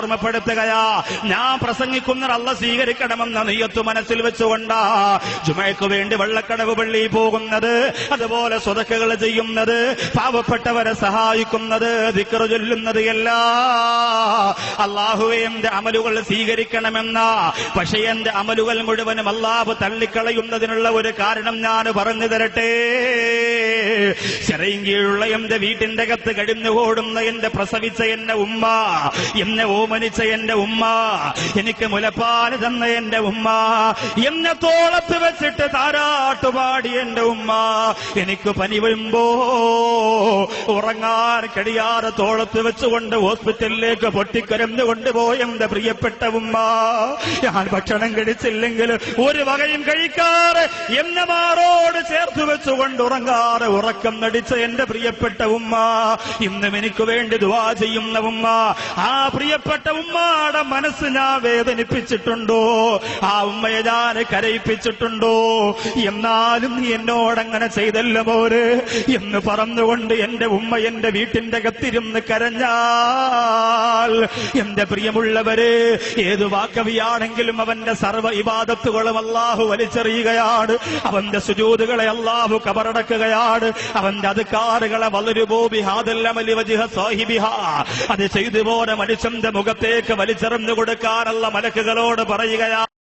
ഓർമ്മപ്പെടുത്തുകയാ. ഞാൻ പ്രസംഗിക്കുന്നത് അല്ലാഹ് സ്വീകരിക്കണമെന്ന നിയ്യത്ത് മനസ്സിൽ വെച്ചുകൊണ്ടാ ജുമയ്ക്ക് വേണ്ടി വെള്ളക്കടവ് പള്ളിയിൽ പോകുന്നത്, അതുപോലെ സ്വതക്കകൾ ചെയ്യുന്നത്, പാവപ്പെട്ടവരെ സഹായിക്കുന്നത്, ദിക്ർ ചൊല്ലുന്നത് എല്ലാം അല്ലാഹുവേ എന്റെ അമലുകൾ സ്വീകരിക്കണമെന്ന. പക്ഷേ എന്റെ അമലുകൾ മുഴുവനും അല്ലാഹു തള്ളിക്കളയുന്നതിനുള്ള ഒരു കാരണം ഞാൻ പറഞ്ഞു തരട്ടെ. ചെറിയങ്കീഴുള്ള എന്റെ വീട്ടിന്റെ അകത്ത് കഴിഞ്ഞുകൂടുന്ന എന്റെ പ്രസവിച്ച എന്റെ ഉമ്മ, എന്നെ ഓമനിച്ച എന്റെ ഉമ്മ, എനിക്ക് മുലപ്പാല് തന്ന എന്റെ ഉമ്മ, എന്നെ തോളത്ത് വെച്ചിട്ട് താരാട്ടുപാടി എന്റെ ഉമ്മ, എനിക്ക് പനി വരുമ്പോ ഉറങ്ങാൻ കഴിയാതെ തോളത്ത് വെച്ചുകൊണ്ട് ഹോസ്പിറ്റലിലേക്ക് പൊട്ടിക്കരഞ്ഞു കൊണ്ടുപോയി എന്റെ പ്രിയപ്പെട്ട ഉമ്മ, ഞാൻ ഭക്ഷണം കഴിച്ചില്ലെങ്കിൽ ഒരു വകയും കഴിക്കാറ് എന്നെ മാറോട് ചേർത്ത് വെച്ചുകൊണ്ട് ഉറങ്ങാറ് ഉറക്കം നടിച്ച എന്റെ പ്രിയപ്പെട്ട ഉമ്മ, ഇന്നും എനിക്ക് വേണ്ടി ദുആ ചെയ്യുന്ന ഉമ്മ, ആ പ്രിയപ്പെട്ട ഉമ്മയുടെ മനസ്സ് ഞാൻ വേദനിപ്പിച്ചിട്ടുണ്ടോ? ആ ഉമ്മയെ ഞാൻ കരയിപ്പിച്ചിട്ടുണ്ടോ? എന്നാലും നീ എന്നോടങ്ങനെ ചെയ്തല്ല പോരെ എന്ന് പറഞ്ഞുകൊണ്ട് എന്റെ ഉമ്മ എന്റെ വീട്ടിന്റെ അകത്തിരുന്ന് കരഞ്ഞാൽ, എന്റെ പ്രിയമുള്ളവരെ, ഏത് വാക്കവിയാണെങ്കിലും അവന്റെ സർവ്വ ഇബാദത്തുകളും അല്ലാഹു വലിച്ചെറിയുകയാണ്. അവന്റെ സുജൂദുകളെ അല്ലാഹു കബറടക്കുകയാണ്. അവന്റെ അദ്കാറുകളെ വളരുബോ ബിഹാദൽ അമലി വജ്ഹ സാഹിബിഹാ, അത് ചെയ്തു പോലെ മനുഷ്യന്റെ മുഖത്തേക്ക് വലിച്ചെറിഞ്ഞു കൊടുക്കാനുള്ള മലക്കുകളോട് പറയുകയാണ്.